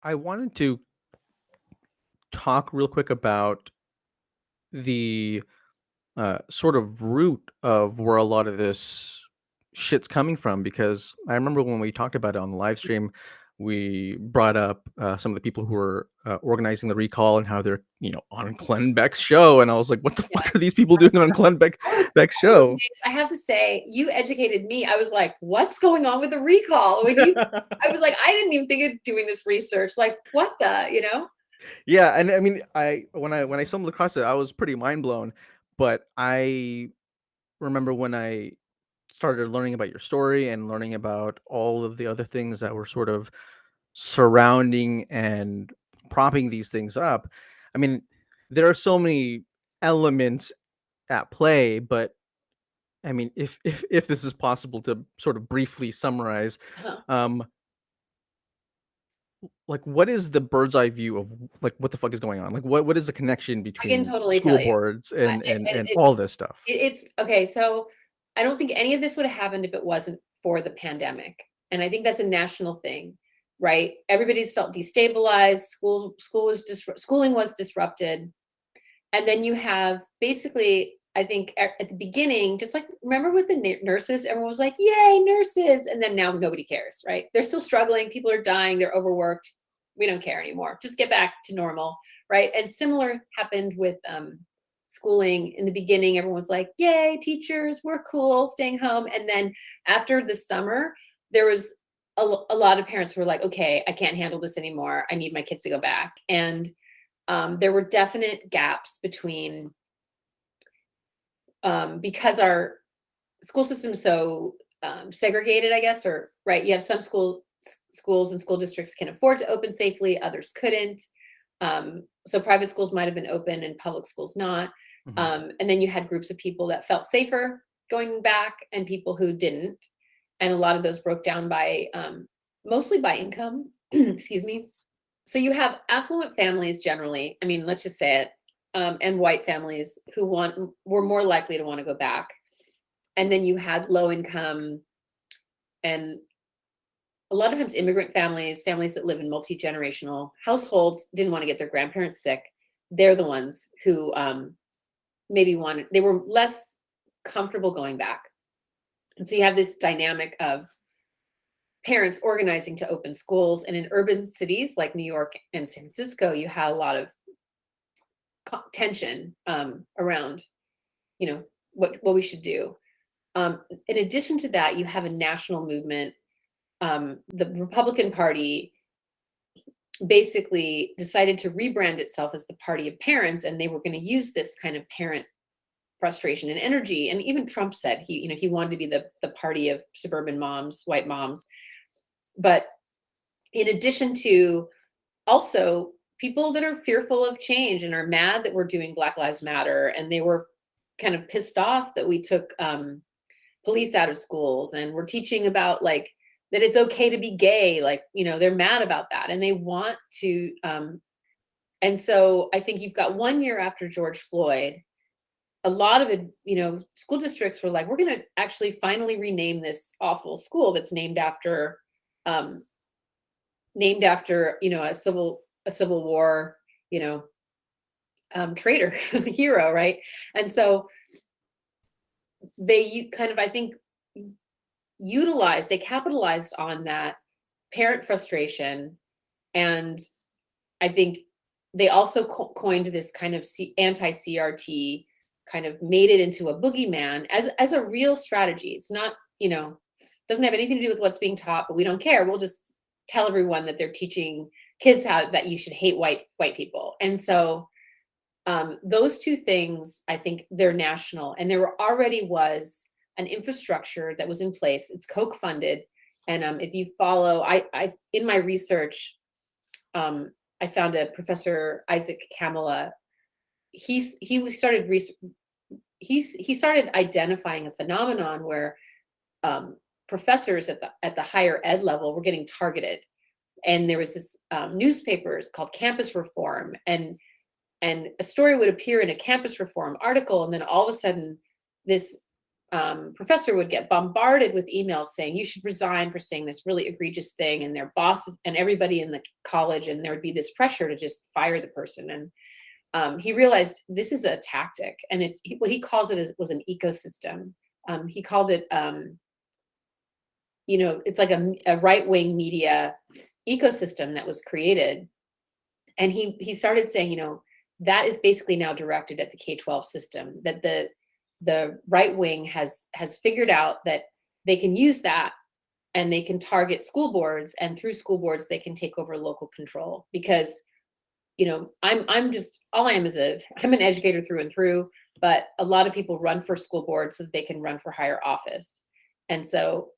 I wanted to talk real quick about the sort of root of where a lot of this shit's coming from. Because I remember when we talked about it on the live stream, we brought up some of the people who were organizing the recall and how they're, on Glenn Beck's show. And I was like, what the Yeah. fuck are these people doing on Glenn Beck's show? I have to say, you educated me. I was like, what's going on with the recall? I was like, I didn't even think of doing this research. Like, what the? Yeah, and I mean, when I stumbled across it, I was pretty mind blown. But I remember when I started learning about your story and learning about all of the other things that were sort of surrounding and propping these things up. I mean, there are so many elements at play, but I mean, if this is possible to sort of briefly summarize, Uh-huh. um, like what is the bird's eye view of like what the fuck is going on? Like what is the connection I can between totally school tell you. boards I- and it, all this stuff? it's okay. So I don't think any of this would have happened if it wasn't for the pandemic. And I think that's a national thing, right? Everybody's felt destabilized. Schooling was disrupted. And then you have basically, I think at the beginning, just like remember with the nurses, everyone was like, yay, nurses. And then now nobody cares, right? They're still struggling. People are dying. They're overworked. We don't care anymore. Just get back to normal, right? And similar happened with schooling. In the beginning, everyone was like, yay, teachers, we're cool, staying home. And then after the summer, there was a lot of parents who were like, okay, I can't handle this anymore. I need my kids to go back. And there were definite gaps between because our school system is so segregated, I guess, or right. You have some schools and school districts can afford to open safely, others couldn't. So private schools might have been open and public schools not. Mhm. And then you had groups of people that felt safer going back and people who didn't. And a lot of those broke down by mostly by income. Excuse me. So you have affluent families generally, I mean, let's just say it, and white families who were more likely to want to go back. And then you had low income and a lot of times immigrant families that live in multi-generational households didn't want to get their grandparents sick. They're the ones who they were less comfortable going back. And so you have this dynamic of parents organizing to open schools. And in urban cities like New York and San Francisco, you had a lot of tension around, what we should do. In addition to that, you have a national movement. The Republican Party basically decided to rebrand itself as the party of parents, and they were going to use this kind of parent frustration and energy. And even Trump said he wanted to be the party of suburban moms, white moms. But in addition to also people that are fearful of change and are mad that we're doing Black Lives Matter, and they were kind of pissed off that we took police out of schools and we're teaching about like that it's okay to be gay, like they're mad about that and they want to and so I think you've got 1 year after George Floyd, a lot of it, school districts were like, we're going to actually finally rename this awful school that's named after um a civil war, traitor hero, right? And so they kind of, I think, they capitalized on that parent frustration. And I think they also coined this kind of anti-CRT, kind of made it into a boogeyman as a real strategy. It's not, doesn't have anything to do with what's being taught, but we don't care. We'll just tell everyone that they're teaching kids that you should hate white people. And so those two things, I think they're national, and there already was an infrastructure that was in place. It's Koch funded. And if you follow, I in my research, I found a Professor Isaac Kamala. He started identifying a phenomenon where professors at the higher ed level were getting targeted. And there was this newspapers called Campus Reform, and a story would appear in a Campus Reform article, and then all of a sudden this professor would get bombarded with emails saying you should resign for saying this really egregious thing, and their bosses and everybody in the college, and there would be this pressure to just fire the person. And he realized this is a tactic, and it's what he calls it was an ecosystem. He called it, it's like a right-wing media ecosystem that was created. And he started saying, that is basically now directed at the K-12 system, that the right wing has figured out that they can use that, and they can target school boards, and through school boards they can take over local control. Because I'm just, all I am is I'm an educator through and through, but a lot of people run for school boards so that they can run for higher office. And so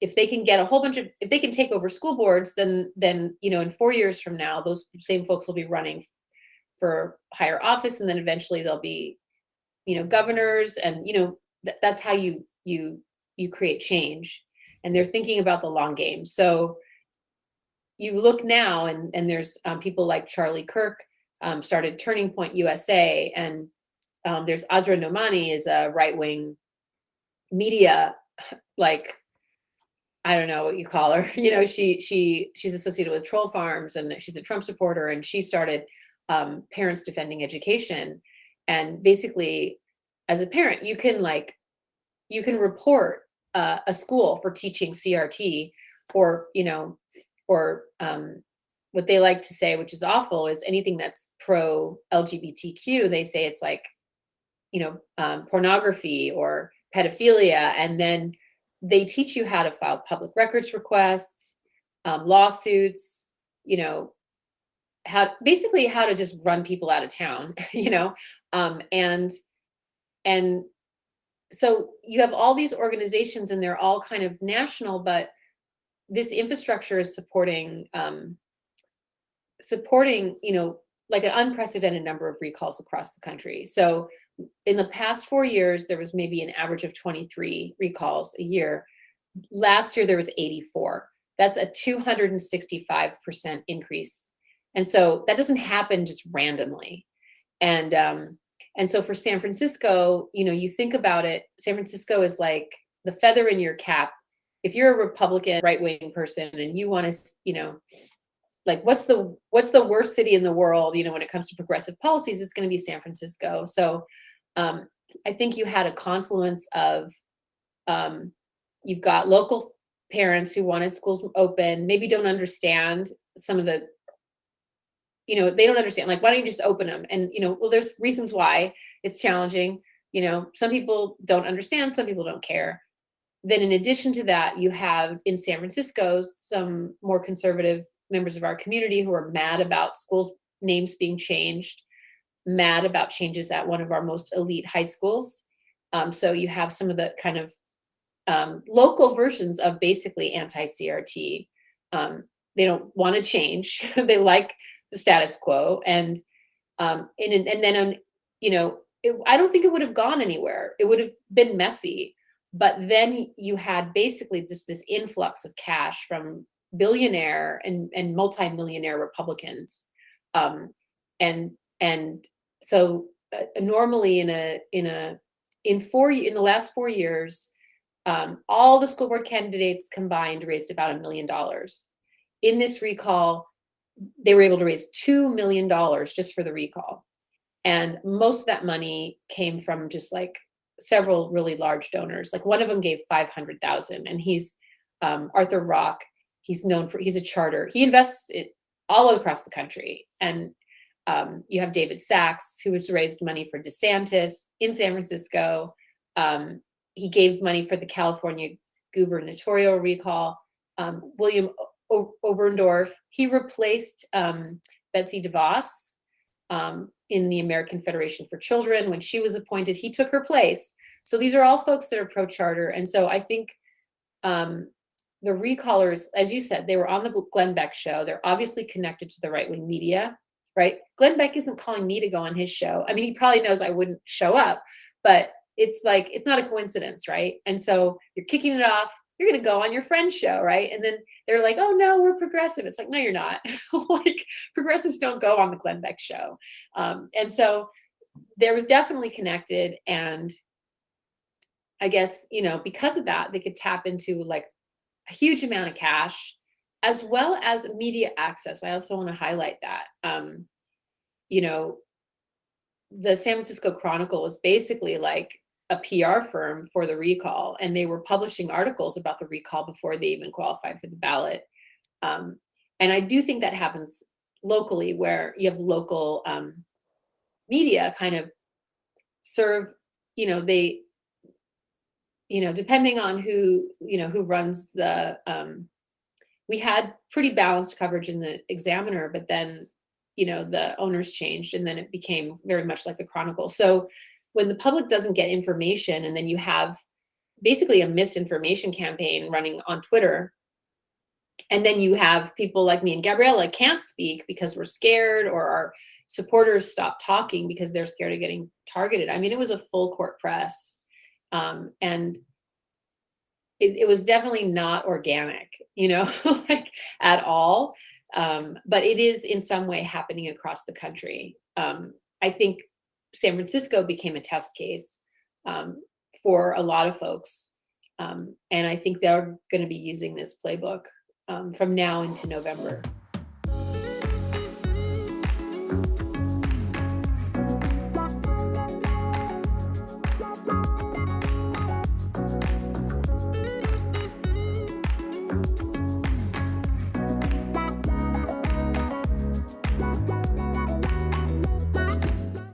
if they can get if they can take over school boards, then in 4 years from now, those same folks will be running for higher office, and then eventually they'll be governors, and that's how you create change. And they're thinking about the long game. So you look now, and there's people like Charlie Kirk started Turning Point USA, and there's Azra Nomani is a right-wing media, like, I don't know what you call her. She's associated with troll farms, and she's a Trump supporter, and she started Parents Defending Education. And basically, as a parent, you can report a school for teaching CRT, or what they like to say, which is awful, is anything that's pro LGBTQ. They say it's like pornography or pedophilia, and then they teach you how to file public records requests, lawsuits, how to just run people out of town, and so you have all these organizations, and they're all kind of national, but this infrastructure is supporting, like an unprecedented number of recalls across the country. So in the past 4 years, there was maybe an average of 23 recalls a year. Last year, there was 84. That's a 265% increase. And so that doesn't happen just randomly. And so for San Francisco, you think about it, San Francisco is like the feather in your cap. If you're a Republican right-wing person and you want to, like, what's the worst city in the world, when it comes to progressive policies, it's going to be San Francisco. So I think you had a confluence of, you've got local parents who wanted schools open, maybe don't understand some of the, they don't understand, like, why don't you just open them? And, well, there's reasons why it's challenging. Some people don't understand, some people don't care. Then in addition to that, you have in San Francisco, some more conservative members of our community who are mad about schools' names being changed, mad about changes at one of our most elite high schools. So you have some of the kind of local versions of basically anti-CRT. They don't want to change. They like the status quo. And then, I don't think it would have gone anywhere. It would have been messy. But then you had basically this influx of cash from billionaire and multi-millionaire Republicans. And so normally in the last 4 years, all the school board candidates combined raised about $1 million. In this recall, they were able to raise $2 million just for the recall. And most of that money came from just like several really large donors. Like one of them gave $500,000, and he's Arthur Rock. He's a charter. He invests it all across the country. And you have David Sachs, who has raised money for DeSantis in San Francisco. He gave money for the California gubernatorial recall. William Oberndorf, he replaced Betsy DeVos in the American Federation for Children. When she was appointed, he took her place. So these are all folks that are pro-charter. And so I think the recallers, as you said, they were on the Glenn Beck show. They're obviously connected to the right-wing media, right? Glenn Beck isn't calling me to go on his show. I mean, he probably knows I wouldn't show up, but it's like, it's not a coincidence, right? And so you're kicking it off. You're going to go on your friend's show, right? And then they're like, oh no, we're progressive. It's like, no, you're not. Like, progressives don't go on the Glenn Beck show. And so there was definitely connected. And I guess, because of that, they could tap into like a huge amount of cash as well as media access. I also want to highlight that. You know, the San Francisco Chronicle was basically like a PR firm for the recall, and they were publishing articles about the recall before they even qualified for the ballot. Um, and I do think that happens locally, where you have local media kind of serve, they, depending on who runs the, we had pretty balanced coverage in the Examiner, but then, the owners changed and then it became very much like the Chronicle. So when the public doesn't get information and then you have basically a misinformation campaign running on Twitter, and then you have people like me and Gabriella can't speak because we're scared, or our supporters stop talking because they're scared of getting targeted. I mean, it was a full court press. And it was definitely not organic, like at all. But it is in some way happening across the country. I think San Francisco became a test case for a lot of folks. And I think they're going to be using this playbook from now into November.